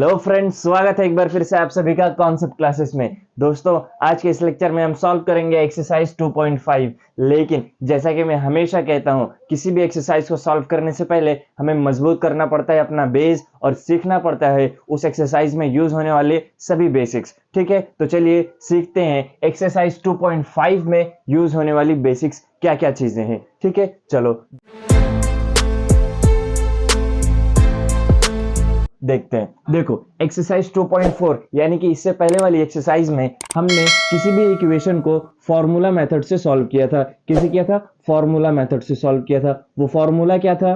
Hello friends, स्वागत है एक बार फिर से आप सभी का कॉन्सेप्ट क्लासेस में। दोस्तों, आज के इस लेक्चर में हम सॉल्व करेंगे एक्सरसाइज 2.5। लेकिन जैसा कि मैं हमेशा कहता हूं, किसी भी एक्सरसाइज को सॉल्व करने से पहले हमें मजबूत करना पड़ता है अपना बेस और सीखना पड़ता है उस एक्सरसाइज में यूज होने वाले सभी बेसिक्स। ठीक है, तो चलिए सीखते हैं एक्सरसाइज 2.5 में यूज होने वाली बेसिक्स क्या क्या चीजें हैं। ठीक है, चलो देखते हैं। देखो, एक्सरसाइज 2.4 यानी कि इससे पहले वाली एक्सरसाइज में हमने किसी भी इक्वेशन को फॉर्मूला मेथड से सॉल्व किया था। किसी किया था? फॉर्मूला मेथड से सॉल्व किया था। वो फॉर्मूला क्या था?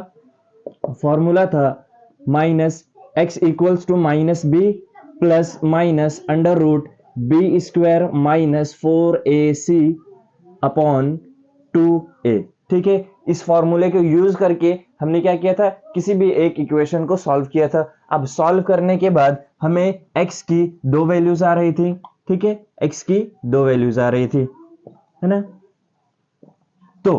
फॉर्मूला था minus x equals to minus b plus minus under root b square minus 4ac upon 2a। ठीक है, इस फॉर्मूले को यूज करके हमने क्या किया था? किसी भी एक इक्वेशन को सॉल्व किया था। अब सॉल्व करने के बाद हमें x की दो वैल्यूज आ रही थी। ठीक है, x की दो वैल्यूज आ रही थी, है ना? तो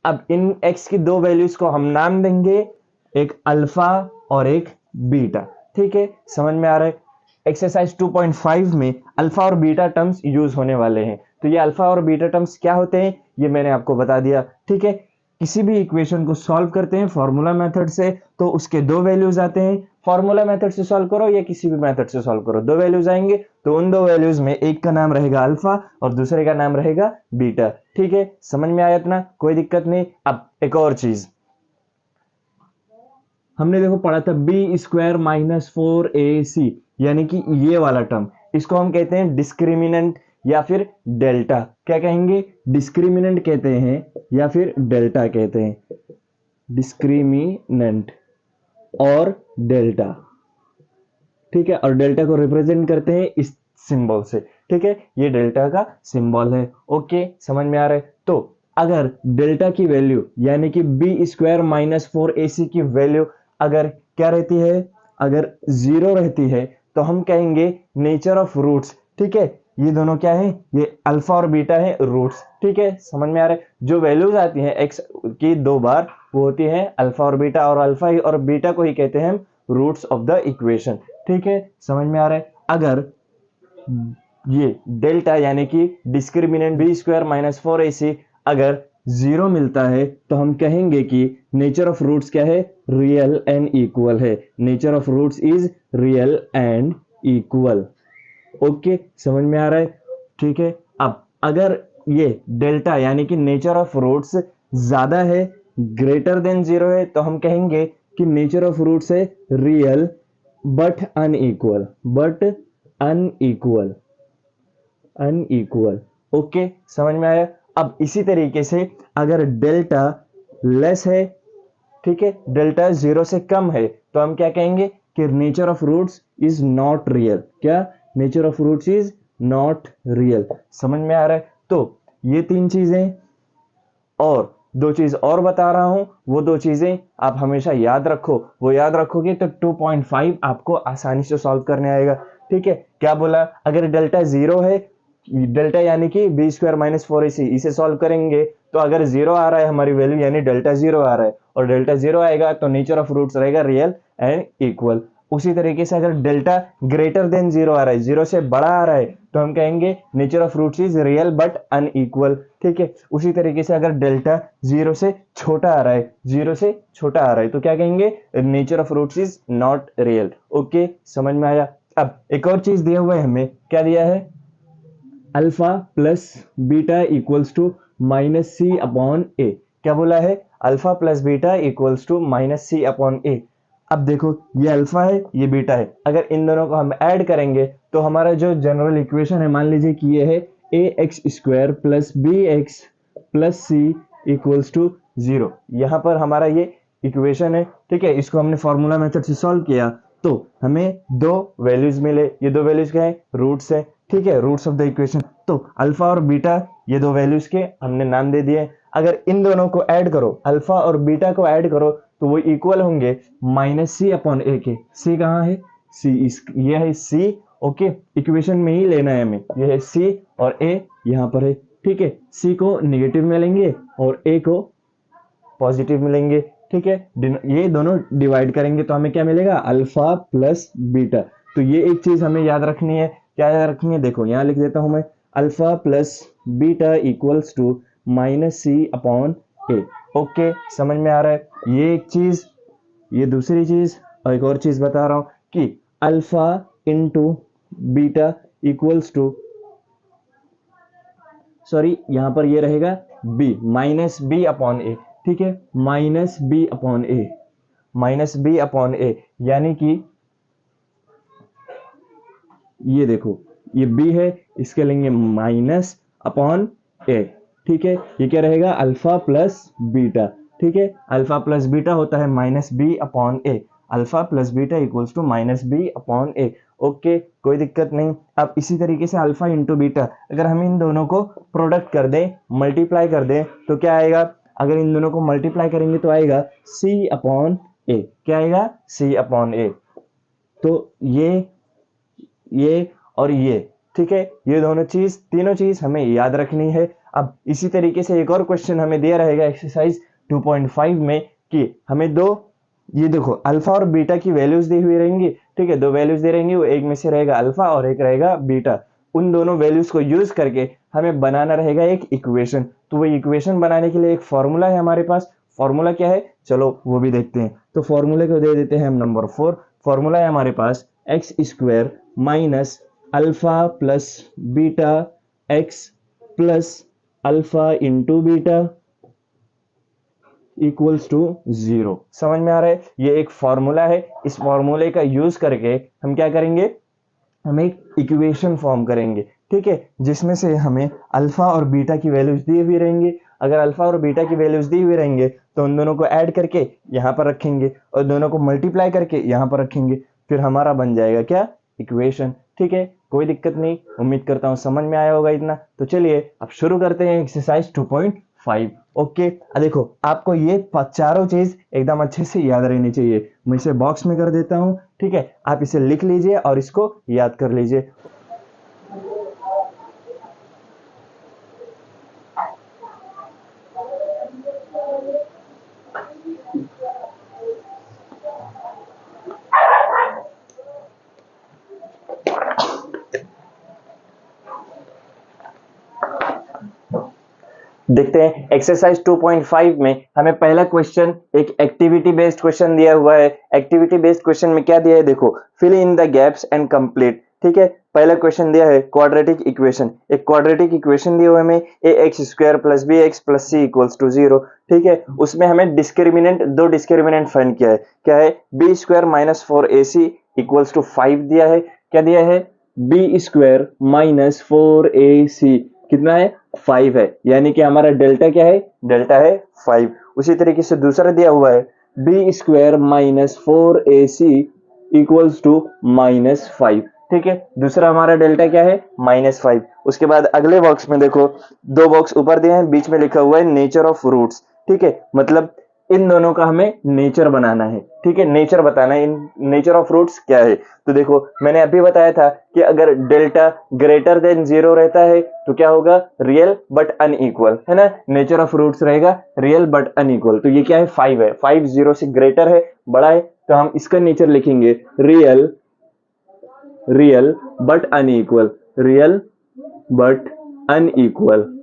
अब इन x की दो वैल्यूज को हम नाम देंगे, एक अल्फा और एक बीटा। ठीक है, समझ में आ रहा है? एक्सरसाइज 2.5 में अल्फा और बीटा टर्म्स यूज होने वाले हैं। तो ये अल्फा और बीटा टर्म्स क्या होते हैं ये मैंने आपको बता दिया। ठीक है, किसी भी इक्वेशन को सॉल्व करते हैं फॉर्मूला मेथड से तो उसके दो वैल्यूज आते हैं। फॉर्मूला मेथड से सॉल्व करो या किसी भी मेथड से सॉल्व करो, दो वैल्यूज आएंगे। तो उन दो वैल्यूज में एक का नाम रहेगा अल्फा और दूसरे का नाम रहेगा बीटा। ठीक है, समझ में आया इतना? कोई दिक्कत नहीं। अब एक और चीज हमने देखो पढ़ा था, बी स्क्वायर माइनस 4ac यानी कि ये वाला टर्म, इसको हम कहते हैं डिस्क्रिमिनेंट या फिर डेल्टा। क्या कहेंगे? डिस्क्रिमिनेंट कहते हैं या फिर डेल्टा कहते हैं। डिस्क्रिमिनेंट और डेल्टा। ठीक है, और डेल्टा को रिप्रेजेंट करते हैं इस सिंबल से। ठीक है, ये डेल्टा का सिंबल है। ओके, समझ में आ रहा है? तो अगर डेल्टा की वैल्यू यानी कि बी स्क्वायर माइनस 4ac की वैल्यू अगर क्या रहती है? अगर जीरो रहती है तो हम कहेंगे नेचर ऑफ रूट्स। ठीक है, ये दोनों क्या है? ये अल्फा और बीटा है, रूट्स। ठीक है, समझ में आ रहा है? जो वैल्यूज आती हैं एक्स की दो बार वो होती है अल्फा और बीटा, और अल्फा ही और बीटा को ही कहते हैं रूट्स ऑफ द इक्वेशन। ठीक है, समझ में आ रहा है? अगर ये डेल्टा यानी कि discriminant B square minus 4ac अगर जीरो मिलता है तो हम कहेंगे कि नेचर ऑफ रूट्स क्या है? रियल एंड इक्वल है। Nature of roots is real and equal. Okay, समझ में आ रहा है? ठीक है, अब अगर ये डेल्टा यानी कि नेचर ऑफ रूट्स ज्यादा है, ग्रेटर देन जीरो है, तो हम कहेंगे कि नेचर ऑफ रूट्स है real but unequal. But unequal, unequal. Okay, समझ में आया? अब इसी तरीके से अगर डेल्टा लेस है, ठीक है, डेल्टा जीरो से कम है, तो हम क्या कहेंगे कि nature of roots is not real. क्या? Nature of roots is not real. समझ में आ रहा है? तो ये तीन चीजें और दो चीज और बता रहा हूं, वो दो चीजें आप हमेशा याद रखो। वो याद रखोगे तो 2.5 आपको आसानी से सॉल्व करने आएगा। ठीक है, क्या बोला? अगर डेल्टा जीरो है, डेल्टा यानी कि बी स्क्वायर माइनस 4ac, इसे सॉल्व करेंगे तो अगर जीरो आ रहा है हमारी वैल्यू यानी डेल्टा जीरो आ रहा है, और डेल्टा जीरो आएगा तो नेचर ऑफ रूट्स रहेगा रियल एंड इक्वल। उसी तरीके से अगर डेल्टा ग्रेटर देन जीरो आ रहा है, जीरो से बड़ा आ रहा है, तो हम कहेंगे nature of roots is real but unequal. ठीक है, उसी तरीके से अगर डेल्टा जीरो से छोटा आ रहा है, जीरो से छोटा आ रहा है, तो क्या कहेंगे? Nature of roots is not real. Okay, समझ में आया? अब एक और चीज दिया हुआ है हमें, क्या दिया है? Alpha plus beta equals to minus c upon a. क्या बोला है? Alpha plus beta equals to minus c upon a. अब देखो, ये अल्फा है, ये बीटा है, अगर इन दोनों को हम ऐड करेंगे तो हमारा जो जनरल इक्वेशन है, मान लीजिए कि ये है a x square plus b x plus c equals to zero. यहां पर हमारा ये इक्वेशन है। ठीक है, इसको हमने फॉर्मूला मेथड से सॉल्व किया तो हमें दो वैल्यूज मिले। ये दो वैल्यूज क्या है? रूट्स है। ठीक है, रूट्स ऑफ द इक्वेशन। तो अल्फा और बीटा ये दो वैल्यूज के हमने नाम दे दिए। अगर इन दोनों को ऐड करो, अल्फा और बीटा को ऐड करो, तो वो इक्वल होंगे माइनस सी अपॉन ए के। सी कहाँ है? सी ये है सी। ओके, इक्वेशन में ही लेना है हमें। ये है सी और ए यहाँ पर है। ठीक है, सी को नेगेटिव में लेंगे और ए को पॉजिटिव मिलेंगे। ठीक है, ये दोनों डिवाइड करेंगे तो हमें क्या मिलेगा, अल्फा प्लस बीटा। तो ये एक चीज हमें याद रखनी है, क्या याद रखनी है, देखो यहाँ लिख देता हूं मैं, alpha plus beta equals to minus c upon a. Okay, समझ में आ रहा है, ये एक चीज, ये दूसरी चीज, और एक और चीज बता रहा हूं कि alpha into beta equals to, sorry यहां पर ये रहेगा b, minus b upon a. ठीक है, minus b upon a, minus b upon a, यानी कि ये देखो ये बी है, इसके लेंगे माइनस अपॉन ए। ठीक है, ये क्या रहेगा, अल्फा प्लस बीटा। ठीक है, अल्फा प्लस बीटा होता है minus b upon a, alpha plus beta equals to minus b upon a. Okay, कोई दिक्कत नहीं। अब इसी तरीके से अल्फा इंटू बीटा, अगर हम इन दोनों को प्रोडक्ट कर दें, मल्टीप्लाई कर दें, तो क्या आएगा, अगर इन दोनों को मल्टीप्लाई करेंगे तो आएगा सी अपॉन ए। क्या आएगा, सी अपॉन ए। तो ये और ये, ठीक है, ये दोनों चीज, तीनों चीज हमें याद रखनी है। अब इसी तरीके से एक और क्वेश्चन हमें दिया रहेगा एक्सरसाइज 2.5 में, कि हमें दो, ये देखो अल्फा और बीटा की वैल्यूज दी हुई रहेंगी। ठीक है, दो वैल्यूज दे रहेंगी, वो एक में से रहेगा अल्फा और एक रहेगा बीटा। उन दोनों वैल्यूज को यूज करके हमें बनाना रहेगा एक इक्वेशन। तो वो इक्वेशन बनाने के लिए एक फॉर्मूला है हमारे पास। फॉर्मूला क्या है, चलो वो भी देखते हैं। तो फॉर्मूले को दे देते हैं हम नंबर 4। फॉर्मूला है हमारे पास x square minus alpha plus beta x plus alpha into beta equals to 0। समझ में आ रहा है, ये एक फॉर्मूला है। इस फॉर्मूले का यूज करके हम क्या करेंगे, हम एक इक्वेशन फॉर्म करेंगे। ठीक है, जिसमें से हमें अल्फा और बीटा की वैल्यूज दी हुई रहेंगी। अगर अल्फा और बीटा की वैल्यूज दी हुई रहेंगे तो उन दोनों को ऐड करके यहाँ पर रखेंगे और दोनों को मल्टीप्लाई करके यहाँ पर रखेंगे, फिर हमारा बन जाएगा क्या, इक्वेशन। ठीक है, कोई दिक्कत नहीं, उम्मीद करता हूँ समझ में आया होगा इतना। तो चलिए अब शुरू करते हैं एक्सरसाइज 2.5। ओके, देखो आपको ये चारों चीज एकदम अच्छे से याद रहनी चाहिए। मैं इसे बॉक्स में कर देता हूं। ठीक है, आप इसे लिख लीजिए और इसको याद कर लीजिए। देखते हैं एक्सरसाइज 2.5 में हमें पहला क्वेश्चन एक एक्टिविटी बेस्ड क्वेश्चन दिया हुआ है। एक्टिविटी बेस्ड क्वेश्चन में क्या दिया है, देखो, fill in the gaps and complete. ठीक है, पहला क्वेश्चन दिया है क्वाड्रेटिक इक्वेशन। एक क्वाड्रेटिक इक्वेशन दिया हुआ है हमें, a x square plus b x plus c equals to 0। ठीक है, उसमें हमें डिस्क्रिमिनेंट, दो डिस्क्रिमिनेंट फाइंड किया है। क्या है, b square minus 4ac equals to 5 दिया है। क्या दिया है, बी स्क्वायर माइनस 4ac कितना है, 5 है, यानी कि हमारा डेल्टा क्या है, डेल्टा है 5। उसी तरीके से दूसरा दिया हुआ है b square minus 4ac equals to minus 5। ठीक है, दूसरा हमारा डेल्टा क्या है, माइनस 5। उसके बाद अगले बॉक्स में देखो, दो बॉक्स ऊपर दिए हैं, बीच में लिखा हुआ है नेचर ऑफ रूट्स। ठीक है, मतलब इन दोनों का हमें नेचर बनाना है। ठीक है, नेचर बताना है, इन नेचर ऑफ रूट्स क्या है। तो देखो मैंने अभी बताया था कि अगर डेल्टा ग्रेटर देन 0 रहता है तो क्या होगा, रियल बट अनइक्वल, है ना। नेचर ऑफ रूट्स रहेगा रियल बट अनइक्वल। तो ये क्या है, 5 है, 5 0 से ग्रेटर है, बड़ा है, तो हम इसका नेचर लिखेंगे real, real but unequal, real but unequal.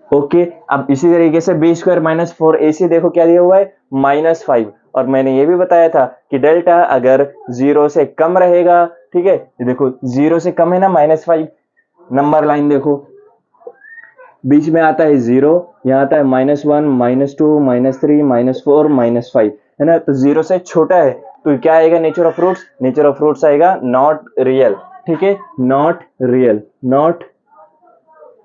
Okay, अब इसी तरीके से बी स्क्वायर माइनस 4ac देखो क्या दिया हुआ है, माइनस 5। और मैंने ये भी बताया था कि डेल्टा अगर 0 से कम रहेगा, ठीक है, ये देखो 0 से कम है ना, माइनस 5, नंबर लाइन देखो, बीच में आता है 0, यहाँ आता है -1 -2 -3 -4 -5, है ना। तो 0 से छोटा है तो क्या आएगा, nature of roots, nature of roots आएगा नॉट रियल। ठीक है, not real, not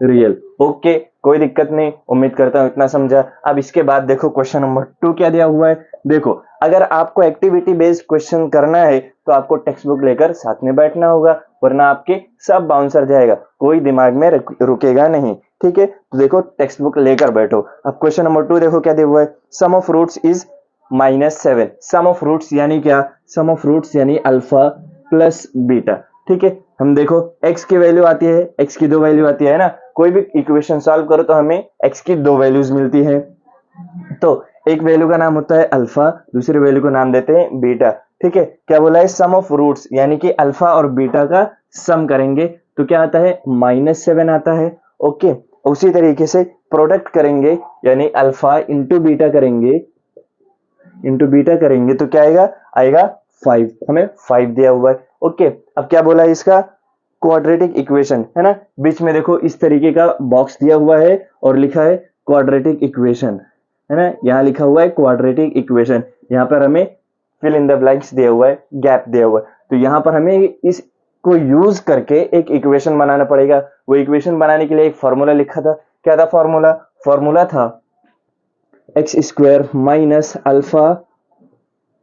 real. Okay, कोई दिक्कत नहीं, उम्मीद करता हूं इतना समझा। अब इसके बाद देखो क्वेश्चन नंबर 2 क्या दिया हुआ है। देखो, अगर आपको एक्टिविटी बेस्ड क्वेश्चन करना है तो आपको टेक्स्ट बुक लेकर साथ में बैठना होगा, वरना आपके सब बाउंसर जाएगा, कोई दिमाग में रुकेगा नहीं। ठीक है, तो देखो टेक्स्ट बुक लेकर बैठो। अब क्वेश्चन नंबर 2 देखो क्या दिया हुआ है, sum of roots is -7। Sum of roots यानी क्या, सम ऑफ रूट्स यानी अल्फा प्लस बीटा। ठीक है, हम देखो x की वैल्यू आती है, x की दो वैल्यू आती है ना, कोई भी इक्वेशन सॉल्व करो तो हमें x की दो वैल्यूज मिलती है। तो एक वैल्यू का नाम होता है अल्फा, दूसरे वैल्यू को नाम देते हैं बीटा। ठीक है, क्या बोला है, सम ऑफ रूट्स, यानी कि अल्फा और बीटा का सम करेंगे तो क्या आता है, -7 आता है। ओके, उसी तरीके से प्रोडक्ट करेंगे, यानी अल्फा इंटू बीटा करेंगे तो क्या आएगा, आएगा 5, हमें 5 दिया हुआ है। ओके, अब क्या बोला है, इसका क्वाड्रेटिक इक्वेशन है ना, बीच में देखो इस तरीके का बॉक्स दिया हुआ है और लिखा है क्वाड्रेटिक इक्वेशन, है ना, यहाँ लिखा हुआ है क्वाड्रेटिक इक्वेशन, यहाँ पर हमें फिल इन द ब्लैंक्स दिया हुआ है, गैप दिया हुआ है, तो यहाँ पर हमें इसको यूज करके एक इक्वेशन बनाना पड़ेगा। वो इक्वेशन बनाने के लिए एक फॉर्मूला लिखा था, क्या था फॉर्मूला, फॉर्मूला था x square minus alpha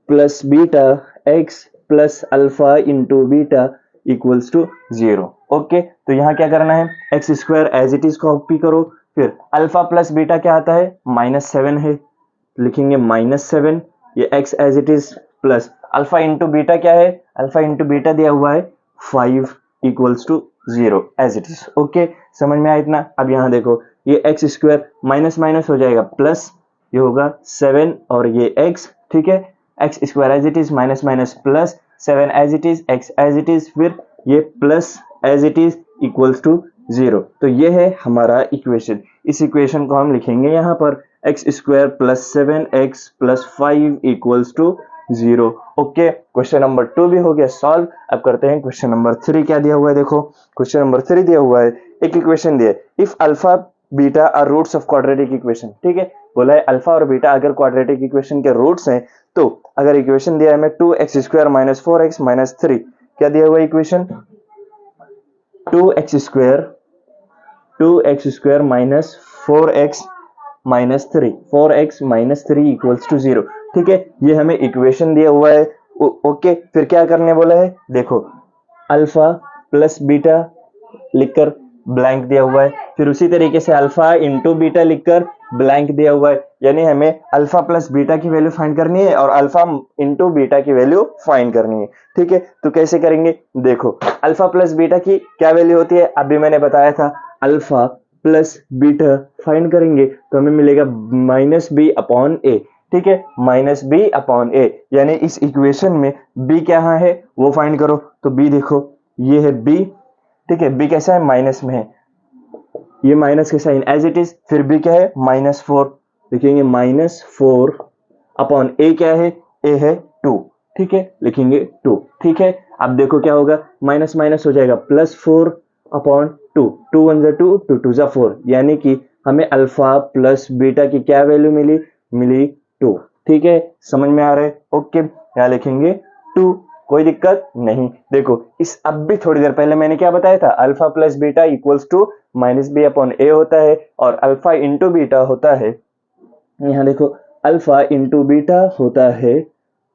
plus beta x plus alpha into beta equals to 0। Okay, तो यहाँ क्या करना है, x square as it is copy करो, फिर अल्फा प्लस बीटा क्या आता है, -7 है, लिखेंगे -7, ये x as it is plus alpha into beta क्या है, अल्फा इंटू बीटा दिया हुआ है 5 equals to 0 as it is. Okay, समझ में आया इतना। अब यहाँ देखो, ये एक्स स्क्वायर माइनस माइनस हो जाएगा प्लस, ये होगा 7 और ये x, ठीक है, x square as it is minus minus plus 7 as it is, x as it is, फिर ये plus as it is equals to 0। तो ये है हमारा इक्वेशन। इस इक्वेशन को हम लिखेंगे यहाँ पर x square plus 7x plus 5 equals to 0। Okay, question number 2 भी हो गया सॉल्व। अब करते हैं क्वेश्चन नंबर 3, क्या दिया हुआ है, देखो क्वेश्चन नंबर 3 दिया हुआ है, एक इक्वेशन दिया है, if alpha beta are roots of quadratic equation. ठीक है, बोला है अल्फा और बीटा अगर क्वाड्रेटिक इक्वेशन के रूट्स हैं, तो अगर इक्वेशन दिया है हमें 2x square minus 4x minus 3, क्या दिया हुआ equation, 2x square minus 4x minus 3, 4x minus 3 equals to 0। ठीक है, ये हमें इक्वेशन दिया हुआ है। ओके, फिर क्या करने बोला है, देखो अल्फा प्लस बीटा लिखकर ब्लैंक दिया हुआ है, फिर उसी तरीके से अल्फा इंटू बीटा लिखकर ब्लैंक दिया हुआ है, यानी हमें अल्फा प्लस बीटा की वैल्यू फाइंड करनी है और अल्फा इंटू बीटा की वैल्यू फाइंड करनी है। ठीक है, तो कैसे करेंगे, देखो अल्फा प्लस बीटा की क्या वैल्यू होती है, अभी मैंने बताया था, अल्फा प्लस बीटा फाइंड करेंगे तो हमें मिलेगा -b/a। ठीक है, -b/a, यानी इस इक्वेशन में b क्या है वो फाइंड करो, तो b देखो ये है b। ठीक है, b कैसा है, माइनस में है, ये माइनस के साइन एज इट इज, फिर b क्या है, -4, लिखेंगे -4/a, क्या है, a है 2। ठीक है, लिखेंगे 2। ठीक है, अब देखो क्या होगा, माइनस माइनस हो जाएगा +4/2, 2 1 जा 2, 2 2 जा 4, यानी कि हमें अल्फा प्लस बीटा की क्या वैल्यू मिली 2। ठीक है, समझ में आ रहा है। ओके, यहाँ लिखेंगे 2, कोई दिक्कत नहीं। देखो इस, अब भी थोड़ी देर पहले मैंने क्या बताया था, alpha plus beta equals to -b/a होता है और अल्फा इंटू बीटा होता है, यहाँ देखो अल्फा इंटू बीटा होता है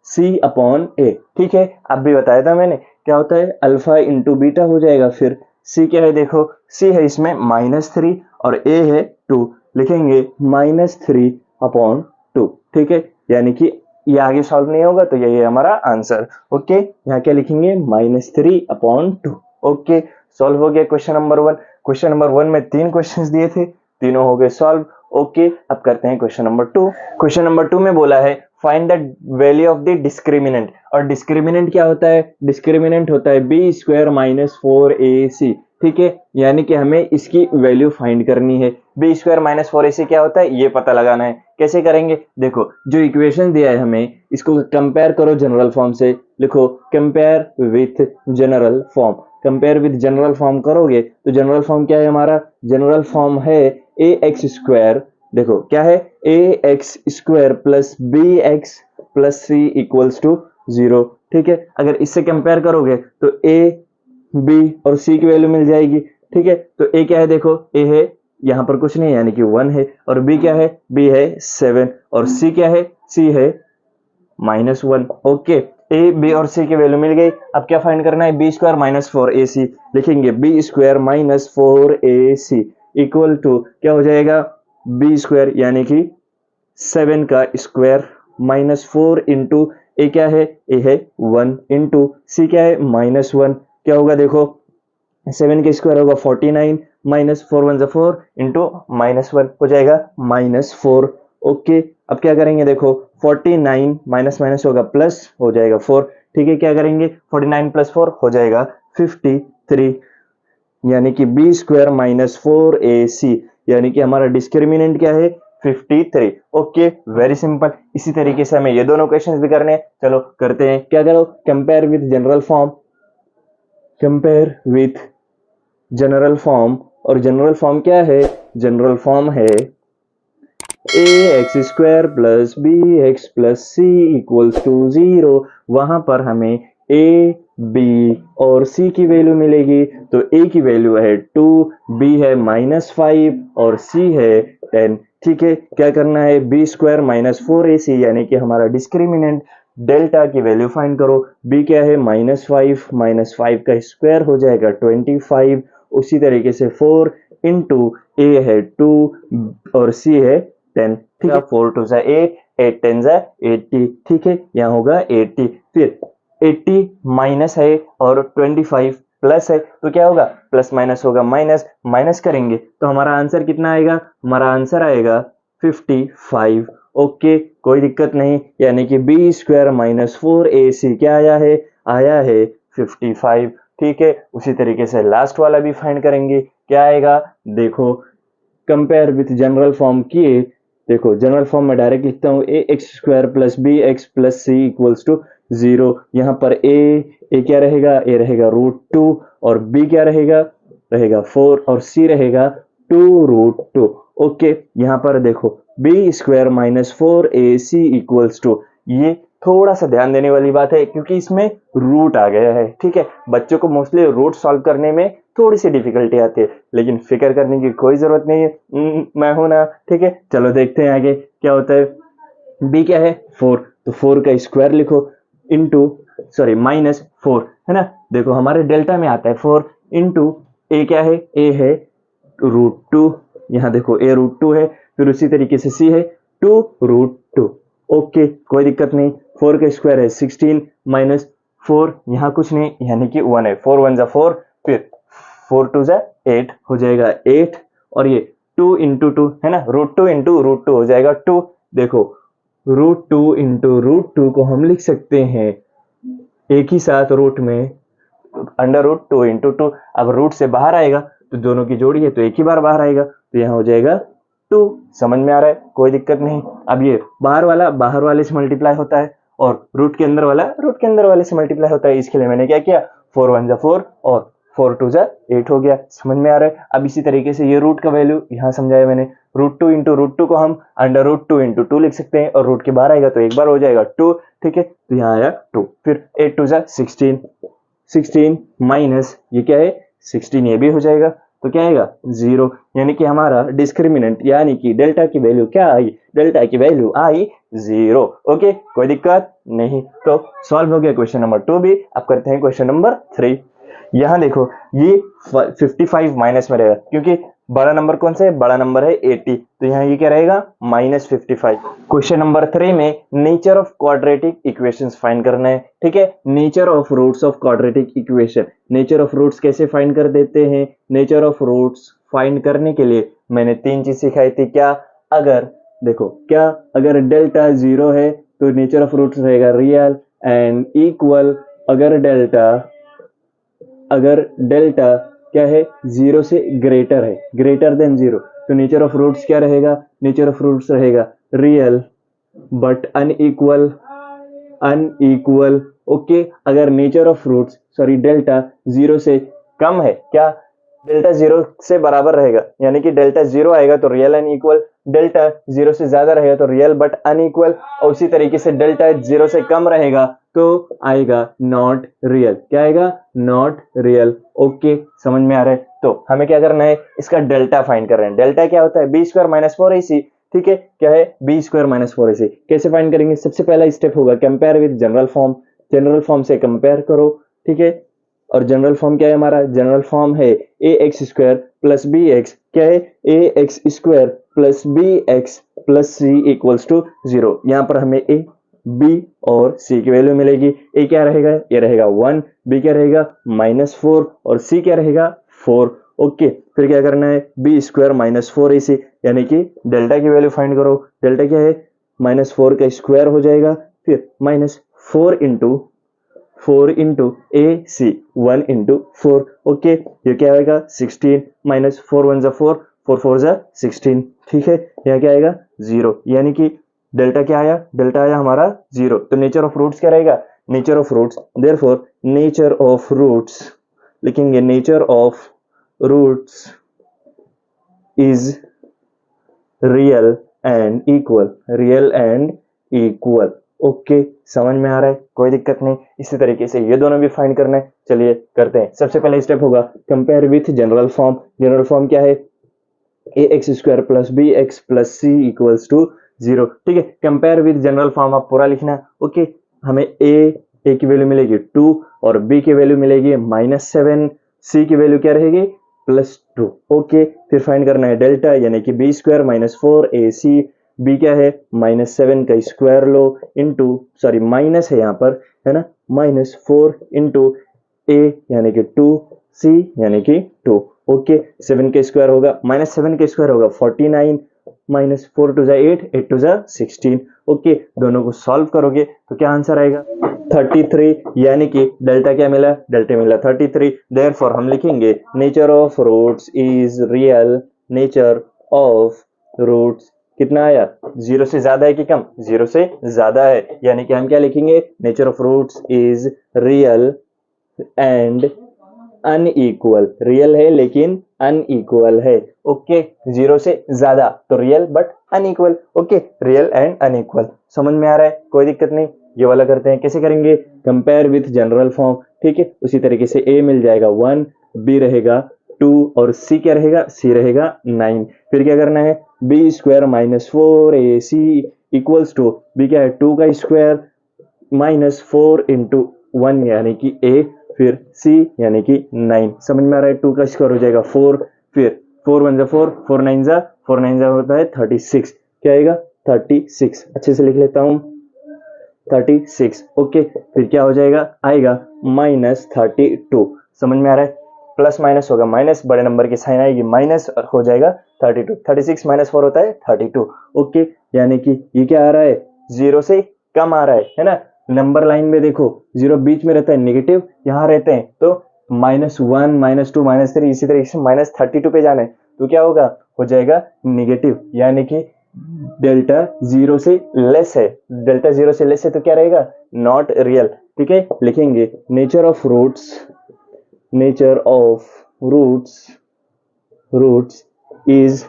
c/a। ठीक है, अब भी बताया था मैंने क्या होता है, अल्फा इंटू बीटा हो जाएगा, फिर c क्या है, देखो c है इसमें -3 और a है 2, लिखेंगे -3/2। ठीक है, यानी कि ये आगे सॉल्व नहीं होगा तो यही है हमारा आंसर। ओके, यहाँ क्या लिखेंगे, -3/2। ओके, सॉल्व हो गया क्वेश्चन नंबर 1। क्वेश्चन नंबर 1 में 3 क्वेश्चंस दिए थे, तीनों हो गए सॉल्व। ओके, अब करते हैं क्वेश्चन नंबर 2। क्वेश्चन नंबर 2 में बोला है find the value of the discriminant, और डिस्क्रिमिनेंट क्या होता है, डिस्क्रिमिनेंट होता है b स्क्वायर माइनस 4ac। ठीक है, यानी कि हमें इसकी वैल्यू फाइंड करनी है। b स्क्वायर माइनस 4ac क्या होता है, ये पता लगाना है। कैसे करेंगे, देखो जो इक्वेशन दिया है हमें, इसको कंपेयर करो जनरल फॉर्म से, लिखो compare with general form. Compare with general form करोगे तो जनरल फॉर्म क्या है हमारा, जनरल फॉर्म है ax स्क्वायर, देखो क्या है, ax square plus bx plus c equals to 0। ठीक है, अगर इससे कंपेयर करोगे तो a b और c की वैल्यू मिल जाएगी। ठीक है, तो a क्या है, देखो a है, यहाँ पर कुछ नहीं है यानी कि 1 है, और b क्या है, b है 7, और c क्या है, c है -1। ओके, a b और c की वैल्यू मिल गई। अब क्या फाइंड करना है, b स्क्वायर माइनस 4ac, लिखेंगे b square minus 4ac equal to क्या हो जाएगा, b स्क्वायर यानी कि 7 का स्क्वायर माइनस 4 इंटू ए क्या है, a है 1 इंटू c क्या है -1, क्या होगा देखो 7 के स्क्वायर होगा 49 माइनस 4 1 4 इंटू -1 हो जाएगा -4। ओके, अब क्या करेंगे देखो 49 माइनस माइनस होगा प्लस हो जाएगा 4, ठीक है, क्या करेंगे 49 प्लस 4 हो जाएगा 53, यानी कि बी स्क्वायर माइनस 4ac, यानी कि हमारा डिस्क्रिमिनेंट क्या है 53। Okay, very simple. इसी तरीके से हमें ये दोनों क्वेश्चंस भी करने हैं, चलो करते हैं। क्या करो, compare with general form, compare with general form, और जनरल फॉर्म क्या है, जनरल फॉर्म है ax square plus b x plus c equals to 0। वहां पर हमें a b और c की वैल्यू मिलेगी, तो a की वैल्यू है 2, b है -5 और c है 10। ठीक है, क्या करना है, b स्क्वायर माइनस 4ac, यानी कि हमारा डिस्क्रिमिनेंट डेल्टा की वैल्यू फाइंड करो। b क्या है -5, -5 का स्क्वायर हो जाएगा 25, उसी तरीके से 4 इंटू a है 2 और c है 10। ठीक है, 4 2 जा 8, 8 10 जा 80। ठीक है, यहाँ होगा 80, फिर 80 माइनस है और 25 प्लस है, तो क्या होगा, प्लस माइनस होगा माइनस, माइनस करेंगे तो हमारा आंसर कितना आएगा, हमारा आंसर आएगा 55। ओके, कोई दिक्कत नहीं, यानी कि बी स्क्वायर माइनस 4ac क्या आया है 55। ठीक है, उसी तरीके से लास्ट वाला भी फाइंड करेंगे, क्या आएगा देखो, कंपेयर विथ जनरल फॉर्म किए, देखो जनरल फॉर्म में डायरेक्ट लिखता हूँ a x square plus b x plus c equals to 0। यहाँ पर ए क्या रहेगा, ए रहेगा √2 और बी क्या रहेगा, रहेगा 4 और सी रहेगा 2√2। ओके, यहाँ पर देखो b square minus 4ac equals to, ये थोड़ा सा ध्यान देने वाली बात है क्योंकि इसमें रूट आ गया है। ठीक है, बच्चों को मोस्टली रूट सॉल्व करने में थोड़ी सी डिफिकल्टी आती है, लेकिन फिक्र करने की कोई जरूरत नहीं है, मैं हूं ना। ठीक है, चलो देखते हैं आगे क्या होता है। b क्या है 4, तो 4 का स्क्वायर लिखो इंटू, सॉरी -4 है ना, देखो हमारे डेल्टा में आता है 4 इंटू ए क्या है, ए है √2, यहाँ देखो a √2 है, फिर उसी तरीके से c है 2√2। ओके, कोई दिक्कत नहीं, 4 का स्क्वायर है 16 माइनस 4, यहाँ कुछ नहीं, यानी कि 1 है, 4 1 जा 4, फिर 4 2 जा 8 हो जाएगा 8, और ये 2 इंटू 2 है ना, √2 इंटू √2 हो जाएगा 2। देखो √2 इंटू √2 को हम लिख सकते हैं एक ही साथ रूट में √2 इंटू 2, अब रूट से बाहर आएगा तो दोनों की जोड़ी है तो एक ही बार बाहर आएगा, तो यहाँ हो जाएगा 2। समझ में आ रहा है, कोई दिक्कत नहीं। अब ये बाहर वाला बाहर वाले से मल्टीप्लाई होता है और रूट के अंदर वाला रूट के अंदर वाले से मल्टीप्लाई होता है, इसके लिए मैंने क्या किया, 4 1 जा 4 और 4 2 जा 8 हो गया। समझ में आ रहा है। अब इसी तरीके से ये रूट का वैल्यू यहाँ समझाया मैंने, √2 इंटू √2 को हम √2 इंटू 2 लिख सकते हैं, और रूट के बाहर आएगा तो एक बार हो जाएगा 2। ठीक है, तो यहाँ आया 2, फिर 8 2 जा 16, 16 माइनस ये क्या है 16, ये भी हो जाएगा, तो क्या आएगा 0, यानी कि हमारा डिस्क्रिमिनेंट यानी कि डेल्टा की वैल्यू क्या आई, डेल्टा की वैल्यू आई 0। ओके, कोई दिक्कत नहीं, तो सॉल्व हो गया क्वेश्चन नंबर 2 भी। अब करते हैं क्वेश्चन नंबर 3। यहाँ देखो ये 55 माइनस में रहेगा क्योंकि बड़ा नंबर कौन सा है, बड़ा नंबर है 80, तो यहाँ ये क्या रहेगा -55। क्वेश्चन नंबर 3 में nature of quadratic equations find करना है। ठीक है, nature of roots of quadratic equation, nature of roots कैसे फाइंड कर देते हैं, नेचर ऑफ रूट्स फाइंड करने के लिए मैंने 3 चीज सिखाई थी। क्या, अगर देखो क्या, अगर डेल्टा 0 है तो नेचर ऑफ रूट्स रहेगा रियल एंड इक्वल, अगर डेल्टा क्या है 0 से ग्रेटर है, ग्रेटर देन 0, तो नेचर ऑफ रूट्स क्या रहेगा, नेचर ऑफ रूट्स रहेगा real but unequal, unequal. Okay, अगर nature of roots sorry delta 0 से कम है, क्या डेल्टा 0 से बराबर रहेगा, यानी कि डेल्टा 0 आएगा तो रियल एंड इक्वल, डेल्टा 0 से ज्यादा रहेगा तो रियल बट अनइक्वल, और उसी तरीके से डेल्टा 0 से कम रहेगा तो आएगा नॉट रियल। क्या आएगा, नॉट रियल। ओके, समझ में आ रहा है। तो हमें क्या करना है, इसका डेल्टा फाइंड कर रहे हैं। डेल्टा क्या होता है, बी स्क्वायर माइनस 4ac। ठीक है, क्या है बी स्क्वायर माइनस 4ac, कैसे फाइंड करेंगे, सबसे पहला स्टेप होगा compare with general form, general form से कंपेयर करो। ठीक है, और जनरल फॉर्म क्या है हमारा, जनरल फॉर्म है a x square plus b x, क्या है a x square plus b x plus c equals to 0। यहाँ पर हमें ए बी और सी की वैल्यू मिलेगी। ए क्या रहेगा, ये रहेगा 1, बी क्या रहेगा -4 और सी क्या रहेगा 4। ओके, फिर क्या करना है, बी स्क्वायर माइनस 4ac, यानी कि डेल्टा की वैल्यू फाइंड करो। डेल्टा क्या है, -4 का स्क्वायर हो जाएगा, फिर -4 इंटू ए सी, 1 इंटू 4। ओके, ये क्या आएगा 16, -4 1 4, 4 4 16। ठीक है, यहाँ क्या आएगा 0, यानी कि डेल्टा क्या आया, डेल्टा आया हमारा 0। तो नेचर ऑफ रूट्स क्या रहेगा, nature of roots, therefore nature of roots लिखेंगे, nature of roots is real and equal, real and equal. Okay, समझ में आ रहा है, कोई दिक्कत नहीं। इसी तरीके से ये दोनों भी फाइंड करना है, चलिए करते हैं। सबसे पहले स्टेप होगा compare with general form. General form क्या है, ax² plus b x plus c equals to 0। ठीक है, कंपेयर विथ जनरल फॉर्म आप पूरा लिखना। ओके, हमें ए की वैल्यू मिलेगी 2 और बी की वैल्यू मिलेगी -7, सी की वैल्यू क्या रहेगी +2। ओके, फिर फाइंड करना है डेल्टा, यानी कि b² -4 ए सी, बी क्या है -7 का स्क्वायर लो, इंटू सॉरी माइनस है यहाँ पर, है ना, -4 इंटू ए यानी कि 2, सी यानी कि 2। ओके, 7 के स्क्वायर होगा, -7 के स्क्वायर होगा 49, -4 2 8, 8 2 16। ओके, दोनों को सॉल्व करोगे तो क्या आंसर आएगा 33, यानी कि डेल्टा क्या मिला, डेल्टा मिला 33। देयरफॉर हम लिखेंगे nature of roots is real, nature of roots कितना आया, 0 से ज्यादा है कि कम, 0 से ज्यादा है, यानी कि हम क्या लिखेंगे, nature of roots is real and unequal. Real है लेकिन अनइक्वल है। ओके, 0 से ज्यादा तो real but unequal. Okay, real and unequal, समझ में आ रहा है, कोई दिक्कत नहीं। ये वाला करते हैं, कैसे करेंगे, कंपेयर विथ जनरल फॉर्म। ठीक है, उसी तरीके से ए मिल जाएगा 1, बी रहेगा 2 और सी क्या रहेगा, सी रहेगा 9। फिर क्या करना है, b² -4 a c equals to, b क्या है 2 का स्क्वायर -4 इंटू 1 यानी कि a, फिर c यानी कि 9। समझ में आ रहा है, 2 का स्क्वायर हो जाएगा 4, फिर 4 1 4, 4 9 होता है 36। क्या आएगा 36, अच्छे से लिख लेता हूं 36। ओके, फिर क्या हो जाएगा, आएगा -32। समझ में आ रहा है, प्लस माइनस होगा माइनस, बड़े नंबर की साइन आएगी माइनस हो जाएगा 32। 36 -4 होता है 32। ओके, यानी कि ये क्या आ रहा है, 0 से कम आ रहा है ना। नंबर लाइन में देखो 0 बीच में रहता है, नेगेटिव यहाँ रहते हैं, तो -1 -2 -3 इसी तरीके से -32 पे जाना है, तो क्या होगा, हो जाएगा नेगेटिव, यानी कि डेल्टा 0 से लेस है। डेल्टा 0 से लेस है तो क्या रहेगा, नॉट रियल। ठीक है, लिखेंगे nature of roots, nature of roots is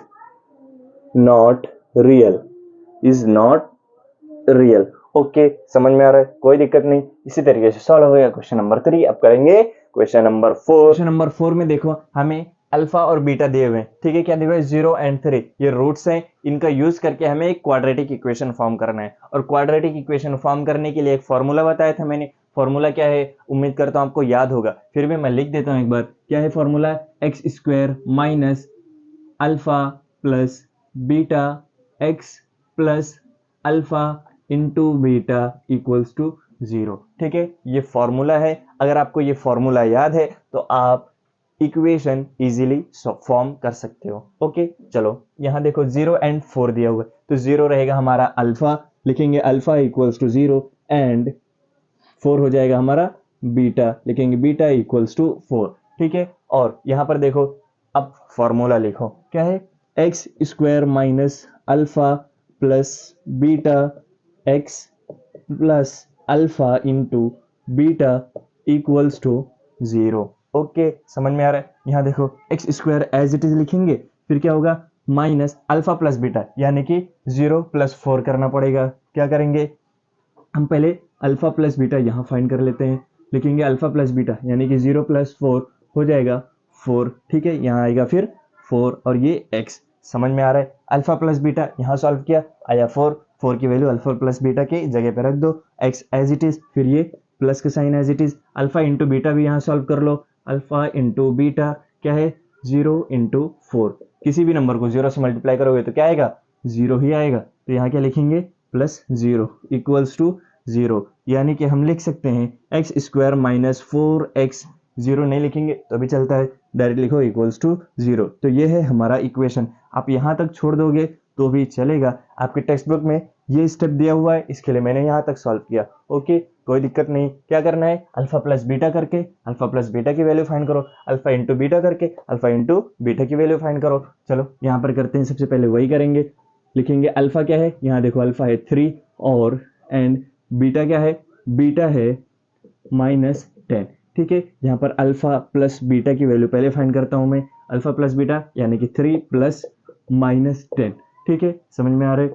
not real, is not real. Okay, समझ में आ रहा है, कोई दिक्कत नहीं। इसी तरीके से सॉल्व हो गया क्वेश्चन नंबर 3। अब करेंगे क्वेश्चन नंबर 4। क्वेश्चन नंबर 4 में देखो हमें अल्फा और बीटा दिए हुए हैं। ठीक है, क्या दिया हुआ है, 0 एंड 3 ये रूट्स हैं, इनका यूज करके हमें एक क्वाड्रेटिक इक्वेशन फॉर्म करना है। और क्वाड्रेटिक इक्वेशन फॉर्म करने के लिए एक फॉर्मूला बताया था मैंने। फॉर्मूला क्या है, उम्मीद करता हूं आपको याद होगा, फिर भी मैं लिख देता हूं एक बार। क्या है formula, x² minus alpha plus beta x plus alpha into beta equals to 0। ठीक है, ये फॉर्मूला है। अगर आपको ये फॉर्मूला याद है तो आप इक्वेशन इजीली फॉर्म कर सकते हो। ओके, चलो यहां देखो 0 एंड 4 दिया हुआ है, तो 0 रहेगा हमारा अल्फा, लिखेंगे अल्फा इक्वल्स टू 0 एंड 4 हो जाएगा हमारा बीटा, लिखेंगे बीटा इक्वल्स टू 4। ठीक है, और यहां पर देखो अब फॉर्मूला लिखो, क्या है, x² minus alpha plus beta x plus alpha into beta equals to 0। Okay, समझ में आ रहा है, यहां देखो x² एज इट इज लिखेंगे, फिर क्या होगा माइनस अल्फा प्लस बीटा, यानी कि 0 + 4 करना पड़ेगा। क्या करेंगे, हम पहले अल्फा प्लस बीटा यहाँ फाइंड कर लेते हैं, लिखेंगे अल्फा प्लस बीटा यानी कि 0 + 4 हो जाएगा 4। ठीक है, यहाँ आएगा फिर 4 और ये x। समझ में आ रहा है, अल्फा प्लस बीटा यहाँ सॉल्व किया, आया 4, 4 की वैल्यू अल्फा प्लस बीटा की जगह पे रख दो, x एज इट इज, फिर ये प्लस का sign as it is, alpha into beta भी यहाँ सॉल्व कर लो, अल्फा इंटू बीटा क्या है 0 × 4, किसी भी नंबर को 0 से मल्टीप्लाई करोगे तो क्या आएगा 0 ही आएगा, तो यहाँ क्या लिखेंगे +0 इक्वल्स टू 0, यानी कि हम लिख सकते हैं x² - 4x जीरो नहीं लिखेंगे तो भी चलता है, डायरेक्ट लिखो इक्वल्स टू जीरो। तो ये है हमारा इक्वेशन, आप यहाँ तक छोड़ दोगे तो भी चलेगा। आपके टेक्स्ट बुक में ये स्टेप दिया हुआ है, इसके लिए मैंने यहाँ तक सॉल्व किया। ओके, कोई दिक्कत नहीं। क्या करना है, अल्फा प्लस बीटा करके अल्फा प्लस बीटा की वैल्यू फाइंड करो, अल्फा इंटू बीटा करके अल्फा इंटू बीटा की वैल्यू फाइंड करो। चलो यहाँ पर करते हैं, सबसे पहले वही करेंगे। लिखेंगे अल्फा क्या है, यहाँ देखो अल्फा है 3 और एंड बीटा क्या है, बीटा है -10। ठीक है, यहाँ पर अल्फा प्लस बीटा की वैल्यू पहले फाइंड करता हूँ मैं। अल्फा प्लस बीटा यानी कि 3 प्लस -10। ठीक है, समझ में आ रहा है।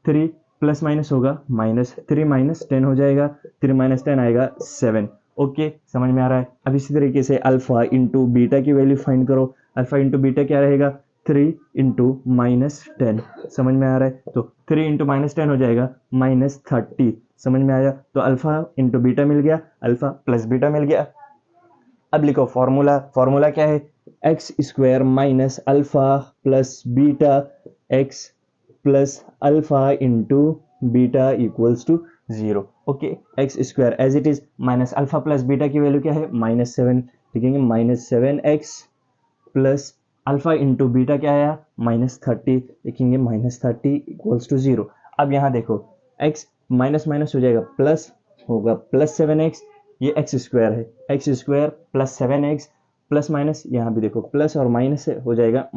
3 प्लस माइनस होगा -3 -10 हो जाएगा, 3 -10 आएगा 7। ओके, समझ में आ रहा है। अब इसी तरीके से अल्फा इंटू बीटा की वैल्यू फाइंड करो। अल्फा इंटू बीटा क्या रहेगा, 3 इंटू -10। समझ में आ रहा है, तो 3 इंटू -10 हो जाएगा -30। समझ में आया, तो अल्फा इंटू बीटा मिल गया, अल्फा प्लस बीटा मिल गया। अब लिखो फॉर्मूला, फॉर्मूला क्या है, x square minus alpha plus beta x plus alpha into beta equals to zero. Okay, x square as it is minus alpha plus beta की value क्या है -7, लिखेंगे -7x plus alpha into beta क्या आया -30, लिखेंगे -30 equals to zero. अब यहाँ देखो x माइनस माइनस हो जाएगा प्लस, होगा +7x, ये एक्स स्क्वायर है, x square plus 7x plus minus, यहाँ भी देखो प्लस और माइनस हो जाएगा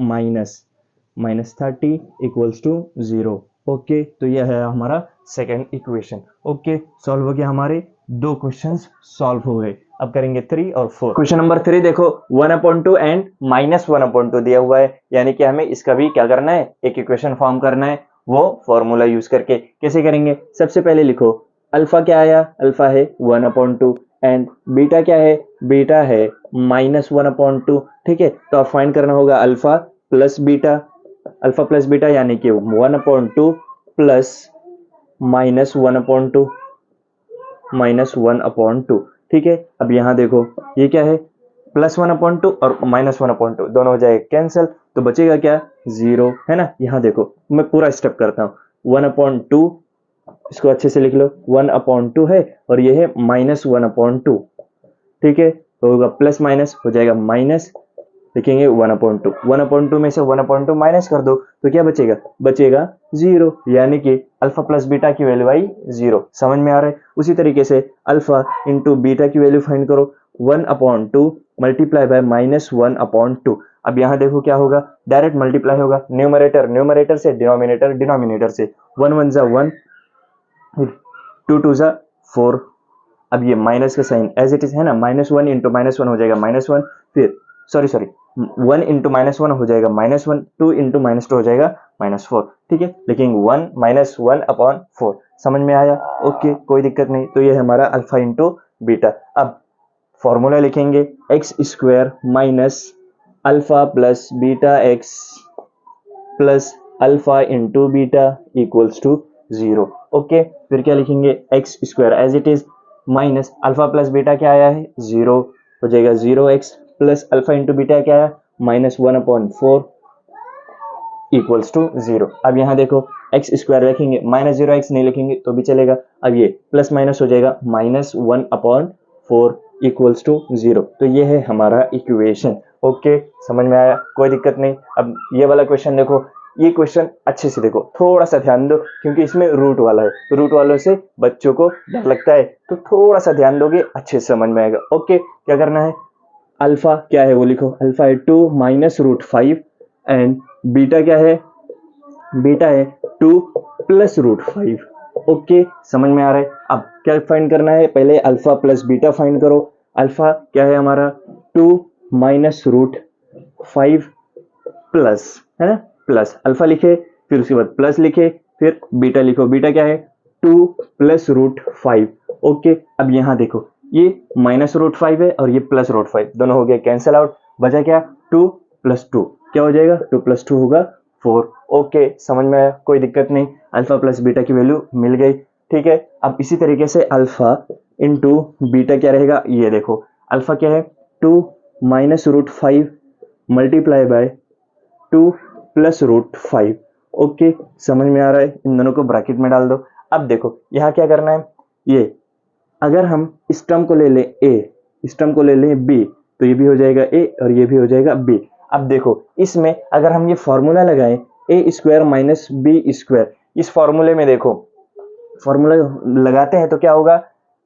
-30 इक्वल्स टू जीरो। ओके, तो यह है हमारा सेकेंड इक्वेशन। ओके, सॉल्व हो गया, हमारे 2 क्वेश्चंस सॉल्व हो गए। अब करेंगे 3 और 4। क्वेश्चन नंबर 3 देखो, 1/2 एंड -1/2 दिया हुआ है, यानी कि हमें इसका भी क्या करना है, एक इक्वेशन फॉर्म करना है, वो फॉर्मूला यूज करके। कैसे करेंगे, सबसे पहले लिखो अल्फा क्या आया, अल्फा है 1/2 एंड बीटा क्या है, बीटा है -1/2। ठीक है, तो आप फाइंड करना होगा alpha plus beta, alpha plus beta यानी कि 1/2 प्लस -1/2 -1/2। ठीक है, अब यहाँ देखो ये क्या है, +1/2 और -1/2 दोनों हो जाएगा कैंसिल, तो बचेगा क्या, जीरो, है ना। यहाँ देखो मैं पूरा स्टेप करता हूँ, 1/2 इसको अच्छे से लिख लो, 1/2 है और ये है -1/2। ठीक है, तो होगा प्लस माइनस हो जाएगा माइनस, लिखेंगे 1/2, 1/2 में से 1/2 माइनस कर दो तो क्या बचेगा, बचेगा जीरो, यानी कि अल्फा प्लस बीटा की वैल्यू आई जीरो। समझ में आ रहा है। उसी तरीके से अल्फा इंटू बीटा की वैल्यू फाइंड करो, 1/2 मल्टीप्लाई बाय -1/2। अब यहाँ देखो क्या होगा, डायरेक्ट मल्टीप्लाई होगा, न्यूमरेटर न्यूमरेटर से, डिनोमिनेटर डिनोमिनेटर से, 1 1 जा 1, 2 2 जा 4। अब ये माइनस का साइन एज इट इज है ना, -1 इंटू -1 हो जाएगा -1, फिर सॉरी 1 इंटू -1 हो जाएगा -1, 2 इंटू -2 हो जाएगा -4। ठीक है, लेकिन 1 -1/4। समझ में आया। ओके, कोई दिक्कत नहीं। तो ये है हमारा अल्फा इंटू बीटा। अब फॉर्मूला लिखेंगे x square minus alpha plus beta x plus alpha into beta equals to zero. Okay, फिर क्या लिखेंगे, x square as it is minus alpha plus beta क्या आया है जीरो, हो जाएगा 0x plus alpha into beta क्या है -1/4 इक्वल्स टू जीरो। अब यहाँ देखो एक्स स्क्वायर रखेंगे, -0x नहीं लिखेंगे तो भी चलेगा। अब ये प्लस माइनस हो जाएगा -1/4 इक्वल्स टू जीरो। तो ये है हमारा इक्वेशन। ओके, समझ में आया, कोई दिक्कत नहीं। अब ये वाला क्वेश्चन देखो, ये क्वेश्चन अच्छे से देखो, थोड़ा सा ध्यान दो, क्योंकि इसमें रूट वाला है, तो रूट वालों से बच्चों को डर लगता है, तो थोड़ा सा ध्यान दोगे अच्छे से समझ में आएगा। ओके, क्या करना है, अल्फा क्या है वो लिखो, अल्फा है 2 -√5 एंड बीटा क्या है, बीटा है 2 +√5। ओके, समझ में आ रहा है। अब क्या फाइंड करना है, पहले अल्फा प्लस बीटा फाइंड करो। अल्फा क्या है हमारा 2 -√5 प्लस, है ना, प्लस अल्फा लिखे, फिर उसके बाद प्लस लिखे, फिर बीटा लिखो, बीटा क्या है 2 +√5। ओके, अब यहाँ देखो ये -√5 है और ये +√5 दोनों हो गए कैंसिल आउट, बचा क्या 2 + 2 क्या हो जाएगा, 2 + 2 होगा 4। ओके, समझ में आया, कोई दिक्कत नहीं। अल्फा प्लस बीटा की वैल्यू मिल गई। ठीक है, अब इसी तरीके से अल्फा इंटू बीटा क्या रहेगा, ये देखो अल्फा क्या है 2 -√5 मल्टीप्लाई बाय 2 +√5। ओके, समझ में आ रहा है, इन दोनों को ब्रैकेट में डाल दो। अब देखो यहाँ क्या करना है, ये अगर हम इस टर्म को ले लें a, इस टर्म को ले लें b, तो ये भी हो जाएगा a और ये भी हो जाएगा b। अब देखो इसमें अगर हम ये फॉर्मूला लगाएं a square minus b square, इस फॉर्मूले में देखो फॉर्मूला लगाते हैं तो क्या होगा,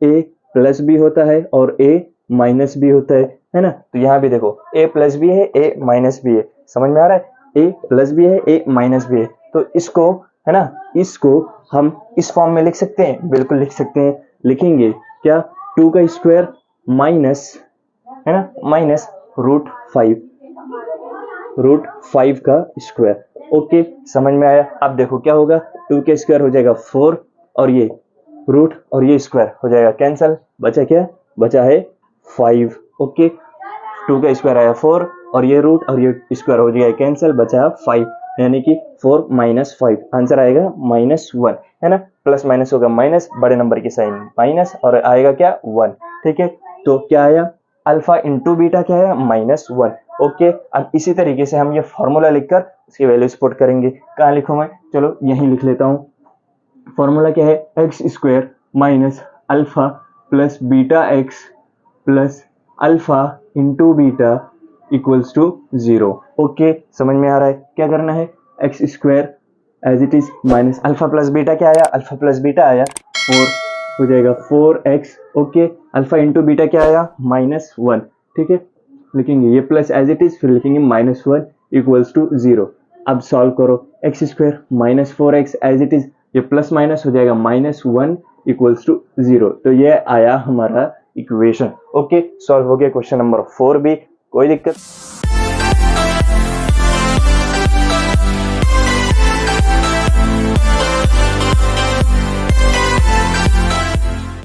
a प्लस बी होता है और a माइनस बी होता है ना। तो यहाँ भी देखो a प्लस बी है, a माइनस बी है, समझ में आ रहा है, a प्लस बी है, a माइनस बी है। तो इसको है ना, इसको हम इस फॉर्म में लिख सकते हैं, बिल्कुल लिख सकते हैं। लिखेंगे क्या, 2 का स्क्वायर माइनस है ना, माइनस रूट 5 का स्क्वायर। ओके, समझ में आया। अब देखो क्या होगा, 2 का स्क्वायर हो जाएगा 4 और ये रूट और ये स्क्वायर हो जाएगा कैंसल, बचा क्या, बचा है 5। ओके, 2 का स्क्वायर आया 4 और ये रूट और ये स्क्वायर हो जाएगा कैंसल, बचा 5, यानी कि 4 माइनस 5, आंसर आएगा -1 है ना। प्लस माइनस होगा माइनस, बड़े नंबर की साइन माइनस और आएगा क्या 1। ठीक है, तो क्या आया, अल्फा इंटू बीटा क्या आया, -1। ओके, अब इसी तरीके से हम ये फॉर्मूला लिखकर उसकी वैल्यू स्पॉट करेंगे। कहाँ लिखूं मैं, चलो यहीं लिख लेता हूँ। फॉर्मूला क्या है, x square minus alpha plus beta x plus alpha into beta equals to 0। Okay, समझ में आ रहा है। क्या करना है, x square as it is minus alpha plus beta क्या आया, अल्फा प्लस बीटा आया 4 हो जाएगा 4x। Okay, alpha into beta क्या आया -1। ठीक है, लिखेंगे ये प्लस एज इट इज, फिर लिखेंगे -1 इक्वल्स टू 0। अब सॉल्व करो, x square minus 4x as it is, ये प्लस माइनस हो जाएगा -1 इक्वल्स टू 0। तो ये आया हमारा इक्वेशन। ओके, सॉल्व हो गया क्वेश्चन नंबर 4 भी, कोई दिक्कत